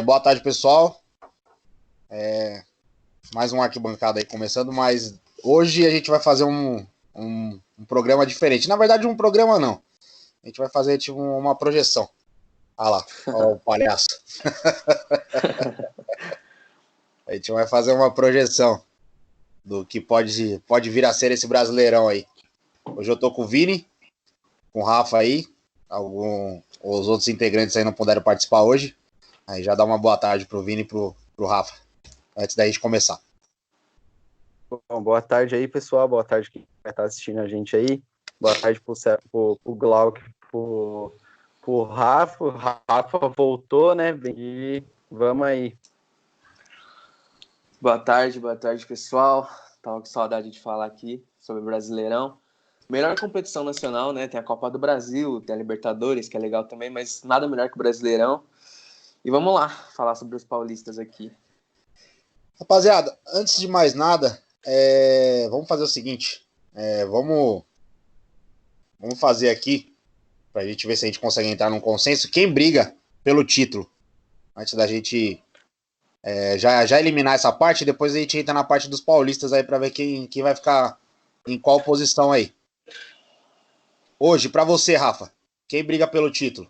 Boa tarde, pessoal. Mais um arquibancada aí começando, mas hoje a gente vai fazer um programa diferente. Na verdade, um programa não. A gente vai fazer tipo uma projeção. Ah lá, ó, o palhaço. A gente vai fazer uma projeção do que pode vir a ser esse Brasileirão aí. Hoje eu tô com o Vini, com o Rafa aí. Os outros integrantes aí não puderam participar hoje. Aí já dá uma boa tarde pro Vini e pro Rafa, antes da gente começar. Bom, boa tarde aí, pessoal. Boa tarde quem vai estar assistindo a gente aí. Boa tarde pro Glauco, pro Rafa. O Rafa voltou, né? E vamos aí. Boa tarde, pessoal. Tava com saudade de falar aqui sobre o Brasileirão. Melhor competição nacional, né? Tem a Copa do Brasil, tem a Libertadores, que é legal também, mas nada melhor que o Brasileirão. E vamos lá, falar sobre os paulistas aqui. Rapaziada, antes de mais nada, vamos fazer o seguinte. Vamos fazer aqui, pra gente ver se a gente consegue entrar num consenso. Quem briga pelo título? Antes da gente já eliminar essa parte, depois a gente entra na parte dos paulistas aí pra ver quem vai ficar em qual posição aí. Hoje, pra você, Rafa, quem briga pelo título?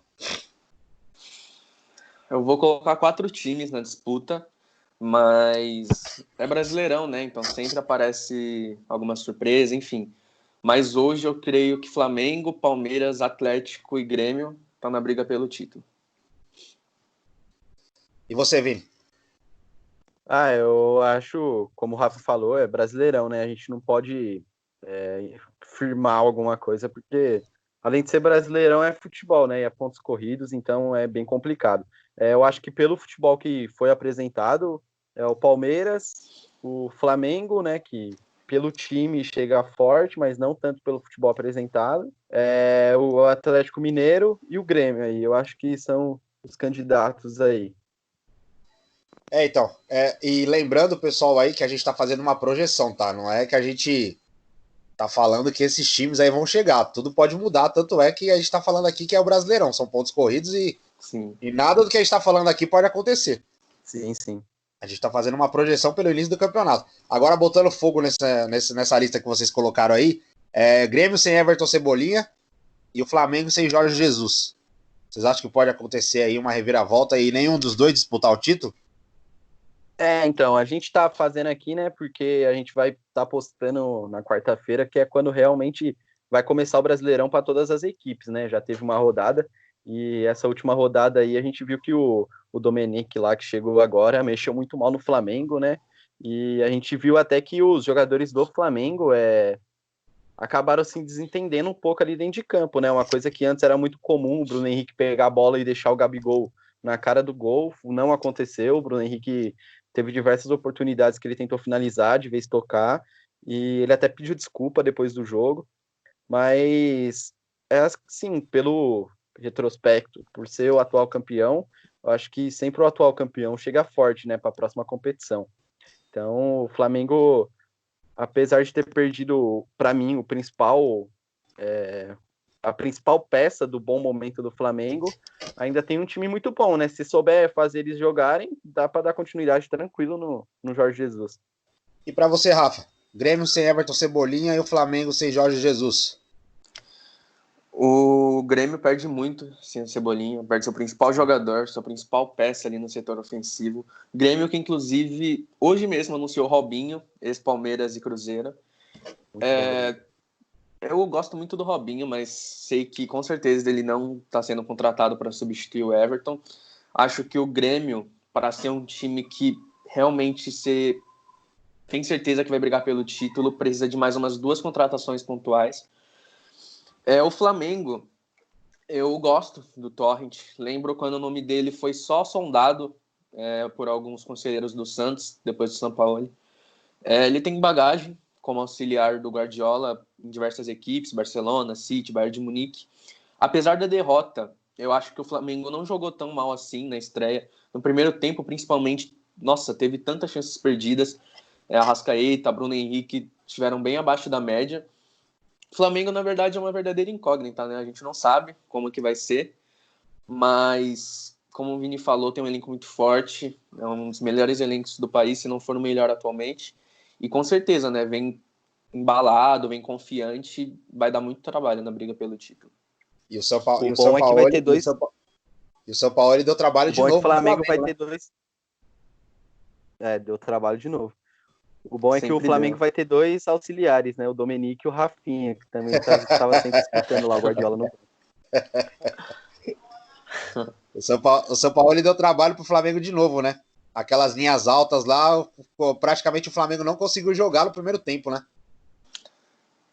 Eu vou colocar 4 times na disputa, mas é Brasileirão, né? Então sempre aparece alguma surpresa, enfim. Mas hoje eu creio que Flamengo, Palmeiras, Atlético e Grêmio estão na briga pelo título. E você, Vini? Eu acho, como o Rafa falou, é Brasileirão, né? A gente não pode firmar alguma coisa, porque além de ser Brasileirão, é futebol, né? E é pontos corridos, então é bem complicado. Eu acho que pelo futebol que foi apresentado, é o Palmeiras, o Flamengo, né? Que pelo time chega forte, mas não tanto pelo futebol apresentado. O Atlético Mineiro e o Grêmio aí. Eu acho que são os candidatos aí. Então, e lembrando, pessoal, aí que a gente tá fazendo uma projeção, tá? Não é que a gente tá falando que esses times aí vão chegar. Tudo pode mudar, tanto é que a gente tá falando aqui que é o Brasileirão. São pontos corridos e nada do que a gente tá falando aqui pode acontecer. Sim, sim. A gente tá fazendo uma projeção pelo início do campeonato. Agora, botando fogo nessa lista que vocês colocaram aí, Grêmio sem Everton Cebolinha e o Flamengo sem Jorge Jesus. Vocês acham que pode acontecer aí uma reviravolta e nenhum dos dois disputar o título? Então, a gente tá fazendo aqui, né, porque a gente vai estar postando na quarta-feira, que é quando realmente vai começar o Brasileirão para todas as equipes, né? Já teve uma rodada, e essa última rodada aí a gente viu que o Domenech lá, que chegou agora, mexeu muito mal no Flamengo, né? E a gente viu até que os jogadores do Flamengo acabaram se desentendendo um pouco ali dentro de campo, né? Uma coisa que antes era muito comum, o Bruno Henrique pegar a bola e deixar o Gabigol na cara do gol, não aconteceu. O Bruno Henrique teve diversas oportunidades que ele tentou finalizar, de vez tocar, e ele até pediu desculpa depois do jogo, mas assim, pelo retrospecto, por ser o atual campeão, eu acho que sempre o atual campeão chega forte, né, para a próxima competição. Então, o Flamengo, apesar de ter perdido, para mim, a principal peça do bom momento do Flamengo, ainda tem um time muito bom, né? Se souber fazer eles jogarem, dá para dar continuidade tranquilo no Jorge Jesus. E para você, Rafa? Grêmio sem Everton Cebolinha e o Flamengo sem Jorge Jesus. O Grêmio perde muito sem o Cebolinha, perde seu principal jogador, sua principal peça ali no setor ofensivo. Grêmio que, inclusive, hoje mesmo anunciou Robinho, ex-Palmeiras e Cruzeiro. Eu gosto muito do Robinho, mas sei que com certeza ele não está sendo contratado para substituir o Everton. Acho que o Grêmio, para ser um time que realmente tem certeza que vai brigar pelo título, precisa de mais umas 2 contratações pontuais. O Flamengo, eu gosto do Torrent. Lembro quando o nome dele foi só sondado por alguns conselheiros do Santos, depois do São Paulo. Ele tem bagagem como auxiliar do Guardiola em diversas equipes, Barcelona, City, Bayern de Munique. Apesar da derrota, eu acho que o Flamengo não jogou tão mal assim na estreia. No primeiro tempo, principalmente, nossa, teve tantas chances perdidas. Arrascaeta, Bruno Henrique estiveram bem abaixo da média. O Flamengo, na verdade, é uma verdadeira incógnita, né? A gente não sabe como que vai ser, mas como o Vini falou, tem um elenco muito forte, é um dos melhores elencos do país, se não for o melhor atualmente. E com certeza, né, vem embalado, vem confiante, vai dar muito trabalho na briga pelo título. E o São Paulo, O bom é que vai ter dois. E o São Paulo ele deu trabalho de O bom é que novo o Flamengo no vai Flamengo, ter dois. Deu trabalho de novo. O bom é que o Sempre Flamengo deu. vai ter dois auxiliares, né? O Domenic e o Rafinha, que também estava sempre escutando lá o Guardiola no. O São Paulo ele deu trabalho pro Flamengo de novo, né? Aquelas linhas altas lá, praticamente o Flamengo não conseguiu jogar no primeiro tempo, né?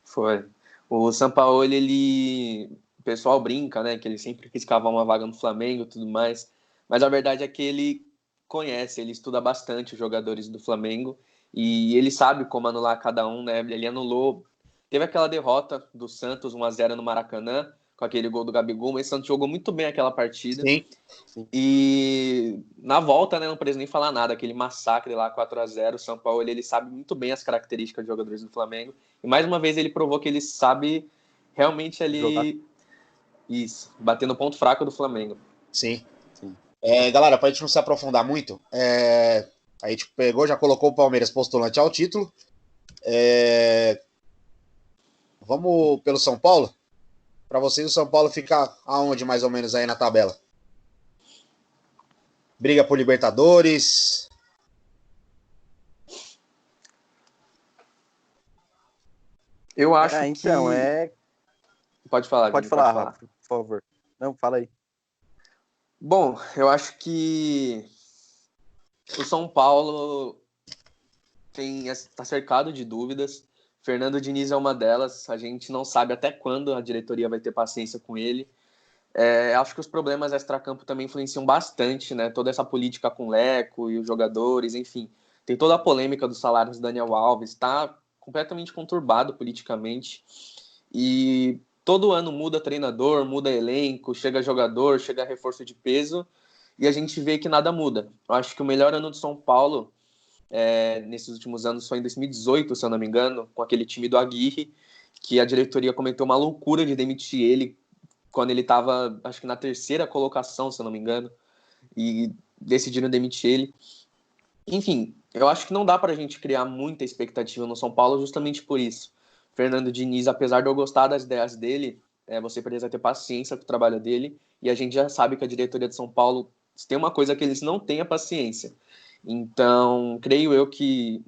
Foi. O Sampaoli, o pessoal brinca, né, que ele sempre quis cavar uma vaga no Flamengo e tudo mais, mas a verdade é que ele conhece, ele estuda bastante os jogadores do Flamengo e ele sabe como anular cada um, né? Ele anulou. Teve aquela derrota do Santos 1-0 no Maracanã, com aquele gol do Gabigol, mas o Santos jogou muito bem aquela partida. Sim. E na volta, né, não precisa nem falar nada, aquele massacre lá 4-0, o São Paulo ele sabe muito bem as características dos jogadores do Flamengo. E mais uma vez ele provou que ele sabe realmente ali Jogar. isso, bater no ponto fraco do Flamengo. Sim. Sim. Galera, pra gente não se aprofundar muito, a gente pegou, já colocou o Palmeiras postulante ao título. Vamos pelo São Paulo? Para vocês, o São Paulo fica aonde mais ou menos aí na tabela? Briga por Libertadores? Eu acho então, que... Pode falar, Pode Vini, falar, Rafa, por favor. Não, fala aí. Bom, eu acho que o São Paulo está cercado de dúvidas. Fernando Diniz é uma delas. A gente não sabe até quando a diretoria vai ter paciência com ele. Acho que os problemas extracampo também influenciam bastante, né? Toda essa política com o Leco e os jogadores, enfim. Tem toda a polêmica dos salários do Daniel Alves. Está completamente conturbado politicamente. E todo ano muda treinador, muda elenco, chega jogador, chega reforço de peso. E a gente vê que nada muda. Eu acho que o melhor ano do São Paulo nesses últimos anos foi em 2018, se eu não me engano, com aquele time do Aguirre, que a diretoria cometeu uma loucura de demitir ele quando ele estava, acho que na terceira colocação, se eu não me engano, e decidiram demitir ele. Enfim, eu acho que não dá para a gente criar muita expectativa no São Paulo justamente por isso. Fernando Diniz, apesar de eu gostar das ideias dele, você precisa ter paciência com o trabalho dele, e a gente já sabe que a diretoria de São Paulo tem uma coisa que eles não têm a paciência. Então, creio eu que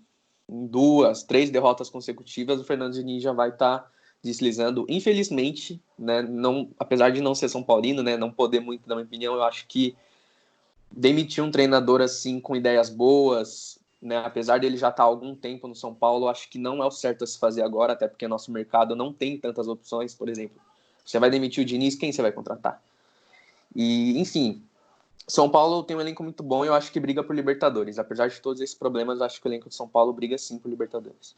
em 2, 3 derrotas consecutivas, o Fernando Diniz já vai estar deslizando. Infelizmente, né, não, apesar de não ser São Paulino, né, não poder muito, na minha opinião, eu acho que demitir um treinador assim com ideias boas, né, apesar dele já estar há algum tempo no São Paulo, eu acho que não é o certo a se fazer agora, até porque nosso mercado não tem tantas opções. Por exemplo, você vai demitir o Diniz, quem você vai contratar? E, enfim, São Paulo tem um elenco muito bom e eu acho que briga por Libertadores. Apesar de todos esses problemas, eu acho que o elenco de São Paulo briga sim por Libertadores.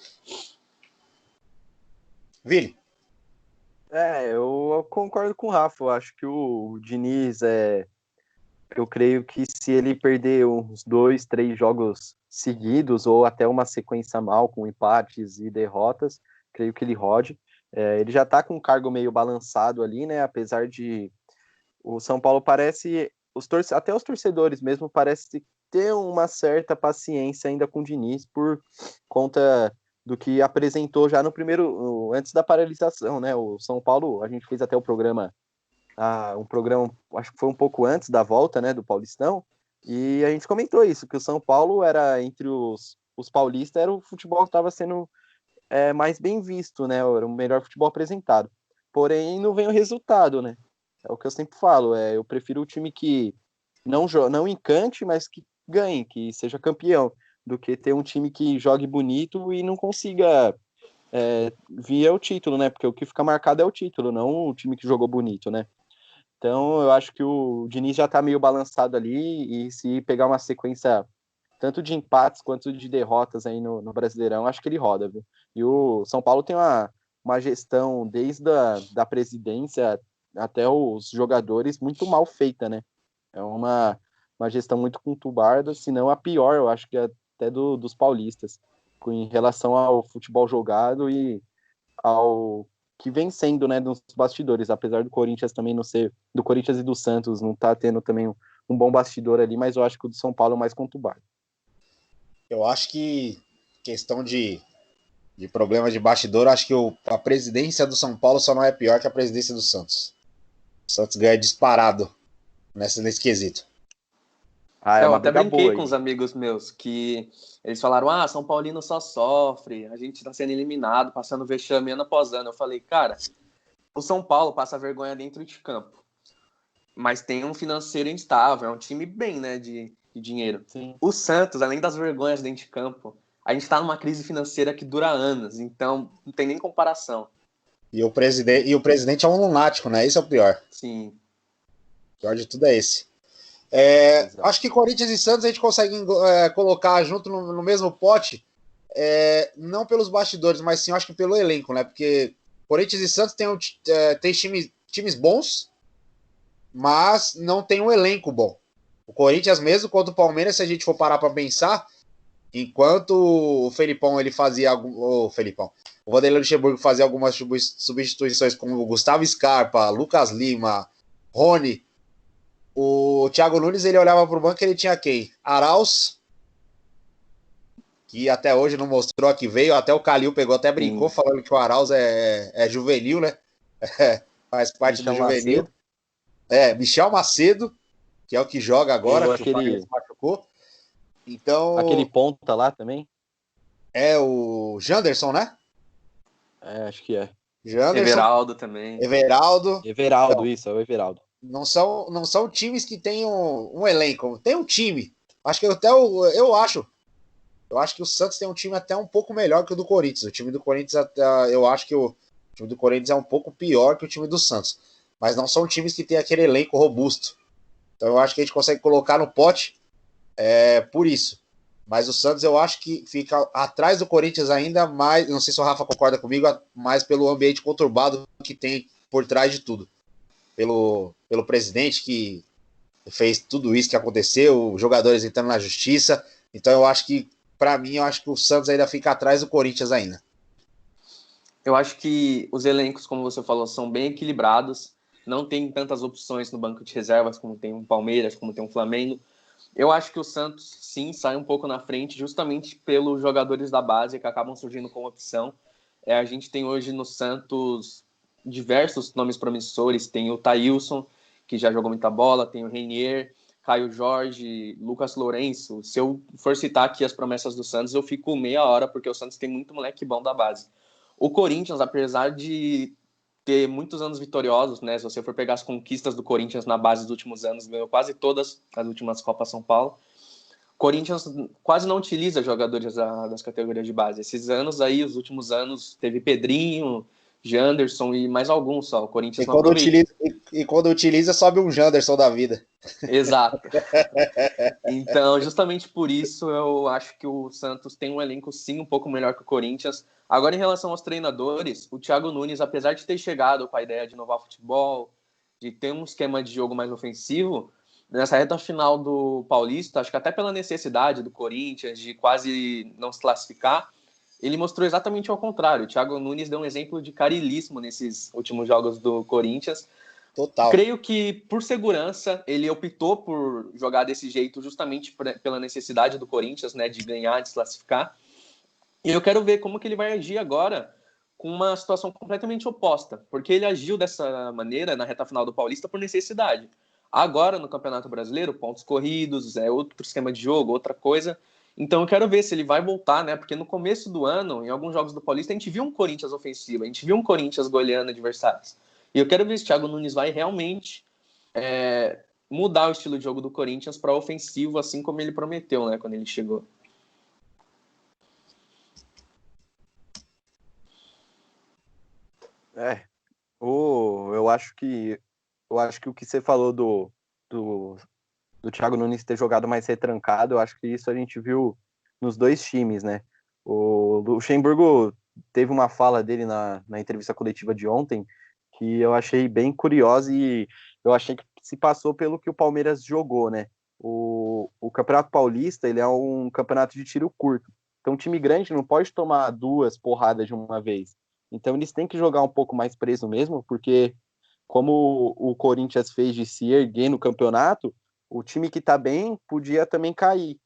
Vini? Eu concordo com o Rafa. Eu acho que o Diniz eu creio que se ele perder uns 2, 3 jogos seguidos ou até uma sequência mal com empates e derrotas, creio que ele rode. Ele já tá com um cargo meio balançado ali, né? Apesar de o São Paulo parece até os torcedores mesmo parece ter uma certa paciência ainda com o Diniz por conta do que apresentou já no primeiro, antes da paralisação, né? O São Paulo, a gente fez até um programa, acho que foi um pouco antes da volta, né, do Paulistão, e a gente comentou isso, que o São Paulo era entre os paulistas, era o futebol que estava sendo mais bem visto, né? Era o melhor futebol apresentado. Porém, não vem o resultado, né? É o que eu sempre falo, eu prefiro o time que não encante, mas que ganhe, que seja campeão, do que ter um time que jogue bonito e não consiga vir o título, né? Porque o que fica marcado é o título, não o time que jogou bonito, né? Então, eu acho que o Diniz já tá meio balançado ali, e se pegar uma sequência tanto de empates quanto de derrotas aí no Brasileirão, acho que ele roda, viu? E o São Paulo tem uma gestão desde da presidência até os jogadores muito mal feita, né? É uma gestão muito conturbada, se não a pior, eu acho que até dos paulistas, em relação ao futebol jogado e ao que vem sendo, né, nos bastidores, apesar do Corinthians também não ser, do Corinthians e do Santos não tá tendo também um bom bastidor ali, mas eu acho que o do São Paulo é o mais conturbado. Eu acho que questão de problema de bastidor, acho que a presidência do São Paulo só não é pior que a presidência do Santos. O Santos ganha disparado nesse quesito. Ah, é Eu uma até briga brinquei boa com aí. os amigos meus que eles falaram: ah, São Paulino só sofre, a gente tá sendo eliminado, passando vexame ano após ano. Eu falei, cara, o São Paulo passa vergonha dentro de campo, mas tem um financeiro instável, é um time bem, né, de dinheiro. Sim. O Santos, além das vergonhas dentro de campo, a gente tá numa crise financeira que dura anos, então não tem nem comparação. E o presidente é um lunático, né? Esse é o pior. Sim. O pior de tudo é esse. Exato. Acho que Corinthians e Santos a gente consegue colocar junto no mesmo pote, não pelos bastidores, mas sim, acho que pelo elenco, né? Porque Corinthians e Santos tem times bons, mas não tem um elenco bom. O Corinthians mesmo contra o Palmeiras, se a gente for parar para pensar, enquanto o Felipão ele fazia o Vanderlei Luxemburgo fazia algumas substituições como o Gustavo Scarpa, Lucas Lima, Rony, o Thiago Nunes ele olhava para o banco e ele tinha quem? Arauz, que até hoje não mostrou a que veio, até o Calil pegou, até brincou, Sim. falando que o Arauz é juvenil, né? Faz parte do Michel juvenil. Macedo. Michel Macedo, que é o que joga agora, Ou que o Fagner se machucou. aquele Então, ponta lá também. é o Janderson, né? Acho que é. Janderson, Everaldo também. Everaldo. Everaldo, Então, isso, é o Everaldo. não são times que têm um elenco. Tem um time. Acho que eu acho que o Santos tem um time até um pouco melhor que o do Corinthians. O time do Corinthians, eu acho que o time do Corinthians é um pouco pior que o time do Santos. Mas não são times que têm aquele elenco robusto. Então eu acho que a gente consegue colocar no pote por isso. Mas o Santos eu acho que fica atrás do Corinthians ainda mais, não sei se o Rafa concorda comigo, mais pelo ambiente conturbado que tem por trás de tudo. Pelo presidente que fez tudo isso que aconteceu, os jogadores entrando na justiça. Então eu acho que, para mim, eu acho que o Santos ainda fica atrás do Corinthians ainda. Eu acho que os elencos, como você falou, são bem equilibrados. Não tem tantas opções no banco de reservas como tem o Palmeiras, como tem o Flamengo. Eu acho que o Santos, sim, sai um pouco na frente, justamente pelos jogadores da base que acabam surgindo como opção. A gente tem hoje no Santos diversos nomes promissores. Tem o Thailson, que já jogou muita bola, tem o Renier, Caio Jorge, Lucas Lourenço. Se eu for citar aqui as promessas do Santos, eu fico meia hora, porque o Santos tem muito moleque bom da base. O Corinthians, apesar de ter muitos anos vitoriosos, né? Se você for pegar as conquistas do Corinthians na base dos últimos anos, ganhou quase todas as últimas Copas São Paulo. Corinthians quase não utiliza jogadores das categorias de base. Esses anos aí, os últimos anos, teve Pedrinho, Janderson e mais alguns só. O E Corinthians não quando aproveita. utiliza, quando utiliza sobe um Janderson da vida. Exato. Então, justamente por isso, eu acho que o Santos tem um elenco, sim, um pouco melhor que o Corinthians. Agora, em relação aos treinadores, o Thiago Nunes, apesar de ter chegado com a ideia de inovar o futebol, de ter um esquema de jogo mais ofensivo, nessa reta final do Paulista, acho que até pela necessidade do Corinthians de quase não se classificar, ele mostrou exatamente ao contrário. O Thiago Nunes deu um exemplo de carilismo nesses últimos jogos do Corinthians. Total. Creio que, por segurança, ele optou por jogar desse jeito justamente pela necessidade do Corinthians, né, de ganhar, de se classificar. E eu quero ver como que ele vai agir agora com uma situação completamente oposta, porque ele agiu dessa maneira na reta final do Paulista por necessidade. Agora, no Campeonato Brasileiro, pontos corridos, outro esquema de jogo, outra coisa. Então eu quero ver se ele vai voltar, né? Porque no começo do ano, em alguns jogos do Paulista, a gente viu um Corinthians ofensivo, a gente viu um Corinthians goleando adversários. E eu quero ver se o Thiago Nunes vai realmente mudar o estilo de jogo do Corinthians para ofensivo, assim como ele prometeu, né? Quando ele chegou. Eu acho que o que você falou do Thiago Nunes ter jogado mais retrancado, eu acho que isso a gente viu nos dois times, né? O Luxemburgo teve uma fala dele na entrevista coletiva de ontem que eu achei bem curiosa e eu achei que se passou pelo que o Palmeiras jogou, né? O Campeonato Paulista, ele é um campeonato de tiro curto. Então, um time grande não pode tomar duas porradas de uma vez. Então, eles têm que jogar um pouco mais preso mesmo, porque como o Corinthians fez de se erguer no campeonato, o time que tá bem podia também cair.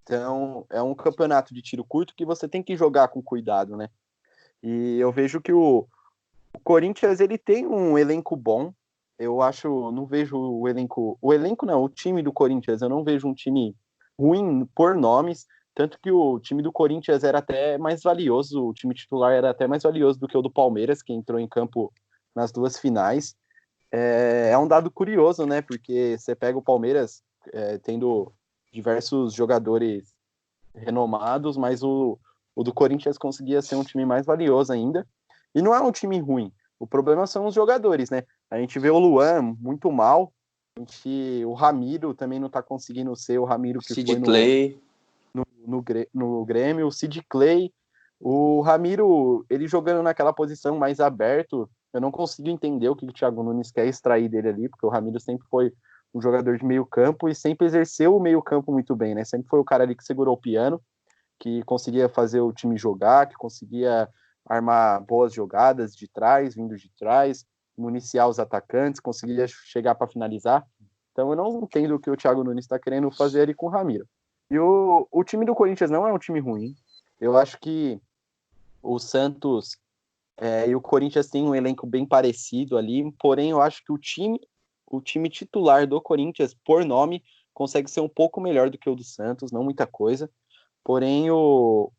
Então, é um campeonato de tiro curto que você tem que jogar com cuidado, né? E eu vejo que o Corinthians, ele tem um elenco bom. Eu acho, não vejo o elenco não, o time do Corinthians, eu não vejo um time ruim por nomes, tanto que o time do Corinthians era até mais valioso, o time titular era até mais valioso do que o do Palmeiras, que entrou em campo nas duas finais. É um dado curioso, né? Porque você pega o Palmeiras tendo diversos jogadores renomados, mas o do Corinthians conseguia ser um time mais valioso ainda. E não é um time ruim. O problema são os jogadores, né? A gente vê o Luan muito mal. O Ramiro também não tá conseguindo ser o Ramiro que Sid foi Clay. no Grêmio. O Sid Clay. O Ramiro, ele jogando naquela posição mais aberto, eu não consigo entender o que o Thiago Nunes quer extrair dele ali, porque o Ramiro sempre foi um jogador de meio campo e sempre exerceu o meio campo muito bem, né? Sempre foi o cara ali que segurou o piano, que conseguia fazer o time jogar, que conseguia armar boas jogadas de trás, vindo de trás, municiar os atacantes, conseguia chegar para finalizar. Então eu não entendo o que o Thiago Nunes está querendo fazer ali com o Ramiro. E o time do Corinthians não é um time ruim. Eu acho que o Santos e o Corinthians têm um elenco bem parecido ali, porém eu acho que o time titular do Corinthians, por nome, consegue ser um pouco melhor do que o do Santos, não muita coisa. Porém, o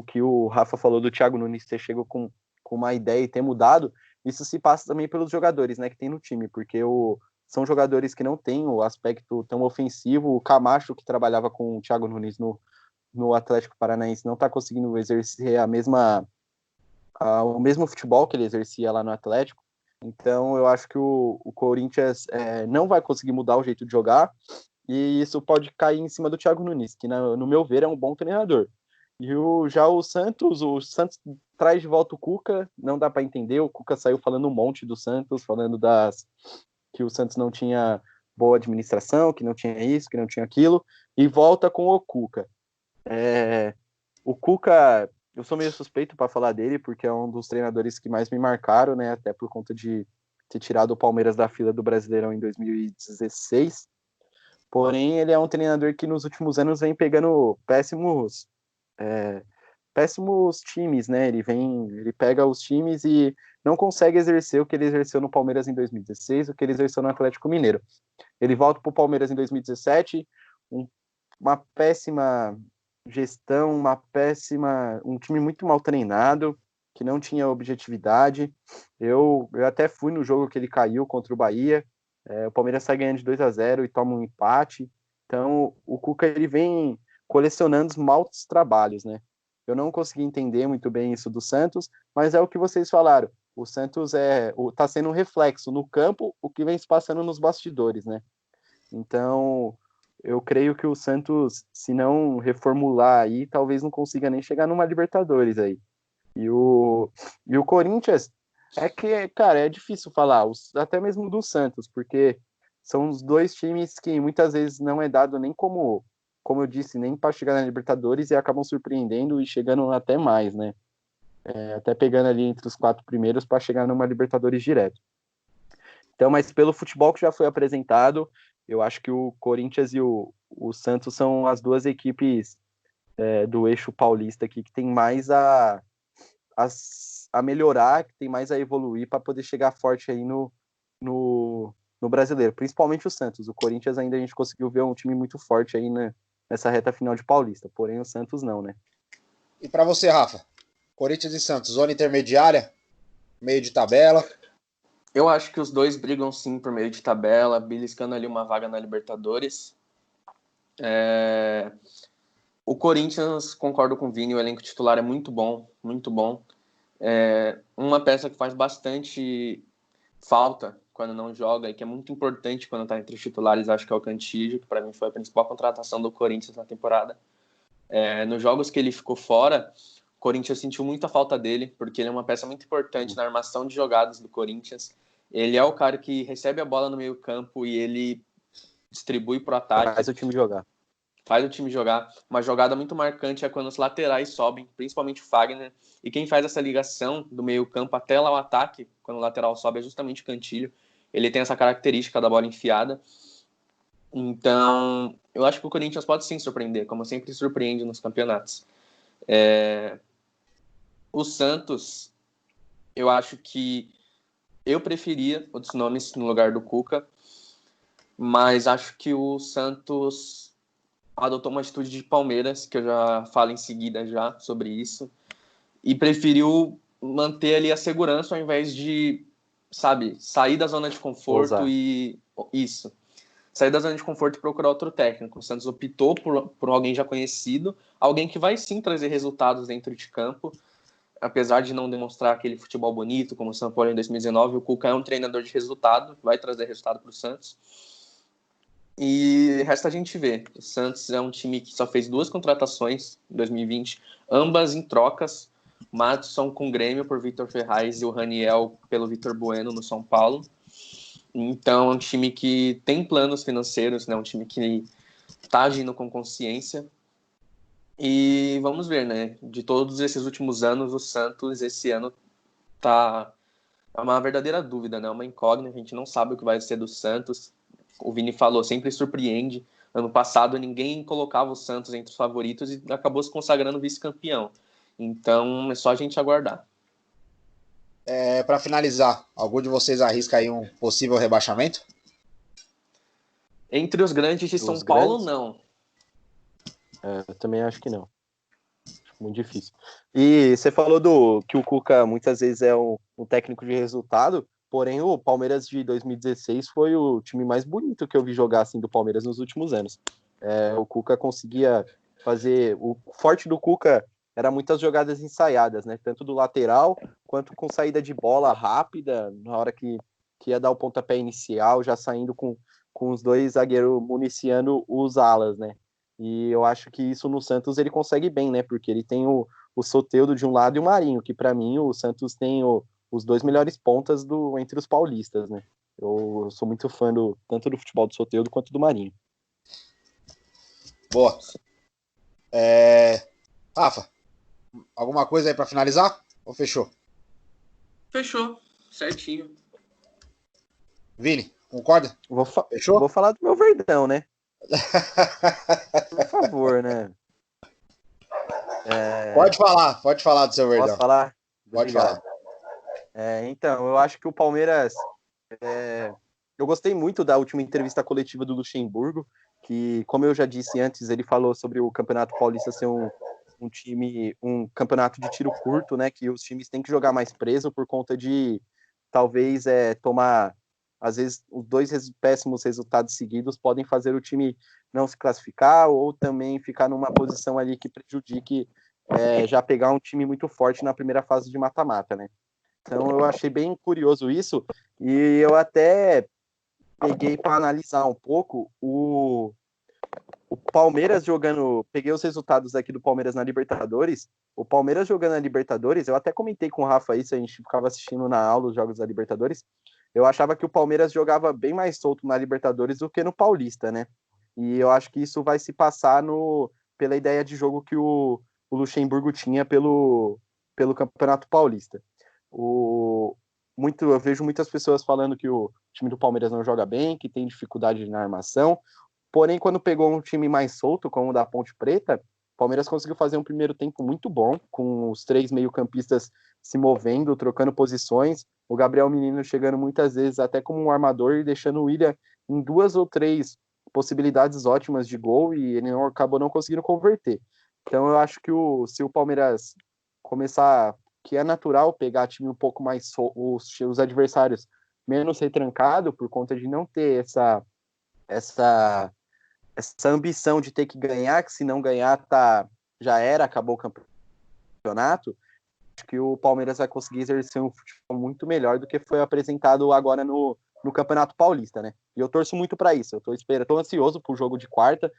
que o Rafa falou do Thiago Nunes ter chegado com uma ideia e ter mudado, isso se passa também pelos jogadores, né, que tem no time, porque são jogadores que não têm o aspecto tão ofensivo. O Camacho, que trabalhava com o Thiago Nunes no Atlético Paranaense, não está conseguindo exercer o mesmo futebol que ele exercia lá no Atlético. Então, eu acho que o Corinthians não vai conseguir mudar o jeito de jogar, e isso pode cair em cima do Thiago Nunes, que, no meu ver, é um bom treinador. E já o Santos traz de volta o Cuca, não dá para entender. O Cuca saiu falando um monte do Santos, falando que o Santos não tinha boa administração, que não tinha isso, que não tinha aquilo, e volta com o Cuca. O Cuca, eu sou meio suspeito para falar dele, porque é um dos treinadores que mais me marcaram, né? Até por conta de ter tirado o Palmeiras da fila do Brasileirão em 2016. Porém, ele é um treinador que nos últimos anos vem pegando péssimos times, né? Ele pega os times e não consegue exercer o que ele exerceu no Palmeiras em 2016, o que ele exerceu no Atlético Mineiro. Ele volta para o Palmeiras em 2017, uma péssima gestão, um time muito mal treinado, que não tinha objetividade. Eu até fui no jogo que ele caiu contra o Bahia. O Palmeiras sai ganhando de 2-0 e toma um empate. Então, o Cuca, ele vem colecionando os maus trabalhos, né? Eu não consegui entender muito bem isso do Santos, mas é o que vocês falaram. O Santos tá sendo um reflexo no campo, o que vem se passando nos bastidores, né? Então, eu creio que o Santos, se não reformular aí, talvez não consiga nem chegar numa Libertadores aí. E o Corinthians, cara, é difícil falar, até mesmo do Santos, porque são os dois times que muitas vezes não é dado nem como eu disse, nem para chegar na Libertadores, e acabam surpreendendo e chegando até mais, né? Até pegando ali entre os 4 primeiros para chegar numa Libertadores direto. Então, mas pelo futebol que já foi apresentado, eu acho que o Corinthians e o Santos são as duas equipes do eixo paulista aqui que tem mais a melhorar, que tem mais a evoluir para poder chegar forte aí no brasileiro, principalmente o Santos. O Corinthians ainda a gente conseguiu ver um time muito forte aí nessa reta final de Paulista, porém o Santos não, né? E para você, Rafa? Corinthians e Santos, zona intermediária? Meio de tabela? Eu acho que os dois brigam sim por meio de tabela, beliscando ali uma vaga na Libertadores. O Corinthians, concordo com o Vini, o elenco titular é muito bom, muito bom. Uma peça que faz bastante falta quando não joga e que é muito importante quando está entre os titulares, acho que é o Cantillo, que para mim foi a principal contratação do Corinthians na temporada. Nos jogos que ele ficou fora, o Corinthians sentiu muita falta dele, porque ele é uma peça muito importante na armação de jogadas do Corinthians. Ele é o cara que recebe a bola no meio campo e ele distribui para o ataque. Faz o time jogar. Faz o time jogar. Uma jogada muito marcante é quando os laterais sobem, principalmente o Fagner. E quem faz essa ligação do meio campo até lá o ataque, quando o lateral sobe, é justamente o Cantillo. Ele tem essa característica da bola enfiada. Então, eu acho que o Corinthians pode sim surpreender, como sempre surpreende nos campeonatos. O Santos, eu acho que eu preferia outros nomes no lugar do Cuca, mas acho que o Santos adotou uma atitude de Palmeiras, que eu já falo em seguida já sobre isso, e preferiu manter ali a segurança ao invés de, sabe, sair da zona de conforto Ousar. e isso. Sair da zona de conforto e procurar outro técnico. O Santos optou por alguém já conhecido, alguém que vai sim trazer resultados dentro de campo, apesar de não demonstrar aquele futebol bonito como o São Paulo em 2019, o Cuca é um treinador de resultado, vai trazer resultado para o Santos. E resta a gente ver. O Santos é um time que só fez 2 contratações em 2020, ambas em trocas. Madison com o Grêmio por Vitor Ferraz e o Raniel pelo Vitor Bueno no São Paulo. Então é um time que tem planos financeiros, né? Um time que está agindo com consciência. E vamos ver, né? De todos esses últimos anos, o Santos esse ano tá é uma verdadeira dúvida, né? Uma incógnita, a gente não sabe o que vai ser do Santos. O Vini falou, sempre surpreende. Ano passado ninguém colocava o Santos entre os favoritos e acabou se consagrando vice-campeão. Então é só a gente aguardar. Para finalizar, algum de vocês arrisca aí um possível rebaixamento? Entre os grandes de São Os Paulo, grandes? não. Eu também acho que não. Acho muito difícil. E você falou que o Cuca muitas vezes é um técnico de resultado, porém o Palmeiras de 2016 foi o time mais bonito que eu vi jogar assim do Palmeiras nos últimos anos. O Cuca conseguia fazer. O forte do Cuca era muitas jogadas ensaiadas, né? Tanto do lateral quanto com saída de bola rápida, na hora que ia dar o pontapé inicial, já saindo com os dois zagueiros municiando os alas, né? E eu acho que isso no Santos ele consegue bem, né? Porque ele tem o Soteldo de um lado e o Marinho, que para mim o Santos tem os dois melhores pontas entre os paulistas, né? Eu sou muito fã tanto do futebol do Soteldo quanto do Marinho. Boa. Rafa, alguma coisa aí para finalizar? Ou fechou? Fechou, certinho. Vini, concorda? Fechou? Vou falar do meu Verdão, né? Por favor, né? Pode falar do seu Verdão. Posso falar? Pode Obrigado. falar. Então, eu acho que o Palmeiras. Eu gostei muito da última entrevista coletiva do Luxemburgo, que, como eu já disse antes, ele falou sobre o Campeonato Paulista ser um campeonato de tiro curto, né? Que os times têm que jogar mais preso por conta de talvez tomar, às vezes, os dois péssimos resultados seguidos podem fazer o time não se classificar ou também ficar numa posição ali que prejudique já pegar um time muito forte na primeira fase de mata-mata, né? Então eu achei bem curioso isso e eu até peguei para analisar um pouco o Palmeiras jogando. Peguei os resultados aqui do Palmeiras na Libertadores. O Palmeiras jogando na Libertadores, eu até comentei com o Rafa isso, a gente ficava assistindo na aula os jogos da Libertadores. Eu achava que o Palmeiras jogava bem mais solto na Libertadores do que no Paulista, né? E eu acho que isso vai se passar pela ideia de jogo que o Luxemburgo tinha pelo Campeonato Paulista. Eu vejo muitas pessoas falando que o time do Palmeiras não joga bem, que tem dificuldade na armação. Porém, quando pegou um time mais solto, como o da Ponte Preta, o Palmeiras conseguiu fazer um primeiro tempo muito bom, com os 3 meio-campistas se movendo, trocando posições. O Gabriel Menino chegando muitas vezes até como um armador e deixando o William em 2 ou 3 possibilidades ótimas de gol e ele acabou não conseguindo converter. Então eu acho que se o Palmeiras começar, que é natural pegar time um pouco mais os adversários menos retrancado por conta de não ter essa ambição de ter que ganhar, que se não ganhar já era, acabou o campeonato. Acho que o Palmeiras vai conseguir exercer um futebol muito melhor do que foi apresentado agora no Campeonato Paulista, né? E eu torço muito para isso. Tô ansioso pro jogo de quarta,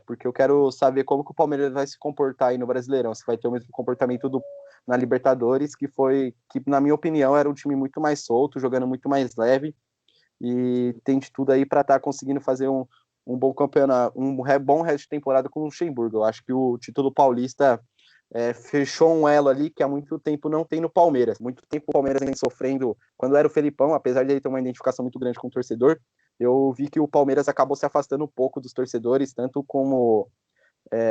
porque eu quero saber como que o Palmeiras vai se comportar aí no Brasileirão, se vai ter o mesmo comportamento na Libertadores, que na minha opinião era um time muito mais solto, jogando muito mais leve, e tem de tudo aí para estar conseguindo fazer um bom campeonato, bom resto de temporada com o Luxemburgo. Eu acho que o título paulista fechou um elo ali que há muito tempo não tem no Palmeiras. Muito tempo o Palmeiras vem sofrendo, quando era o Felipão, apesar de ele ter uma identificação muito grande com o torcedor, eu vi que o Palmeiras acabou se afastando um pouco dos torcedores, tanto como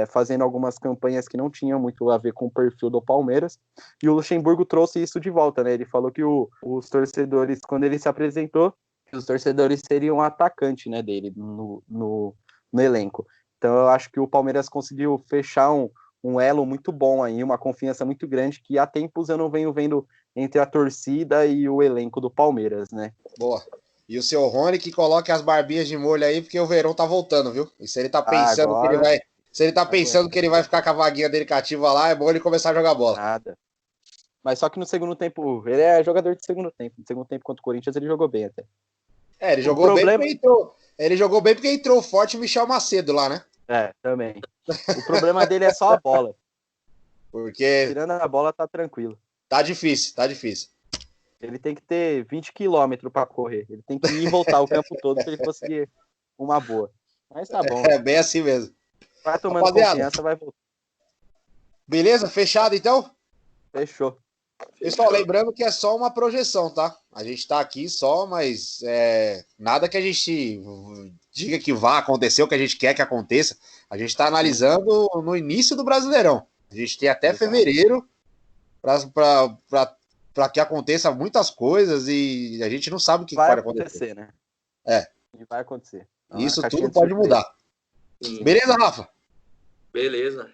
fazendo algumas campanhas que não tinham muito a ver com o perfil do Palmeiras, e o Luxemburgo trouxe isso de volta, né? Ele falou que os torcedores, quando ele se apresentou, os torcedores seriam um atacante, né, dele no elenco. Então eu acho que o Palmeiras conseguiu fechar um elo muito bom aí, uma confiança muito grande que há tempos eu não venho vendo entre a torcida e o elenco do Palmeiras, né? Boa. E o seu Rony que coloque as barbinhas de molho aí, porque o Verão tá voltando, viu? E se ele tá pensando que ele Agora, vai. Se ele tá pensando que ele vai ficar com a vaguinha dele cativa lá, é bom ele começar a jogar bola. nada. Mas só que no segundo tempo, ele é jogador de segundo tempo. No segundo tempo contra o Corinthians ele jogou bem até. Ele jogou problema... bem porque entrou. Ele jogou bem porque entrou forte o Michel Macedo lá, né? Também. O problema dele é só a bola. Porque. Tirando a bola, tá tranquilo. Tá difícil, tá difícil. Ele tem que ter 20 quilômetros para correr. Ele tem que ir e voltar o campo todo para ele conseguir uma boa. Mas tá bom. É bem assim mesmo. Vai tomando confiança, vai voltar. Beleza? Fechado então? Fechou. Pessoal, lembrando que é só uma projeção, tá? A gente tá aqui só, mas nada que a gente diga que vá acontecer, o que a gente quer que aconteça. A gente tá analisando no início do Brasileirão. A gente tem até fevereiro para que aconteça muitas coisas e a gente não sabe o que vai pode acontecer, né? E vai acontecer. Isso tudo pode mudar. Sim. Beleza, Rafa? Beleza.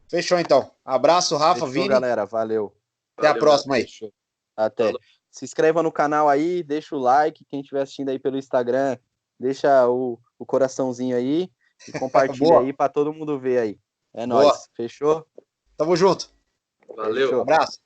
Fechou, então. Abraço, Rafa, Fechou, Vini. Galera, valeu. Até a próxima aí. Fechou. Até. Falou. Se inscreva no canal aí, deixa o like. Quem estiver assistindo aí pelo Instagram, deixa o coraçãozinho aí e compartilha aí para todo mundo ver aí. É nóis. Fechou? Tamo junto. Valeu. Fechou. Abraço.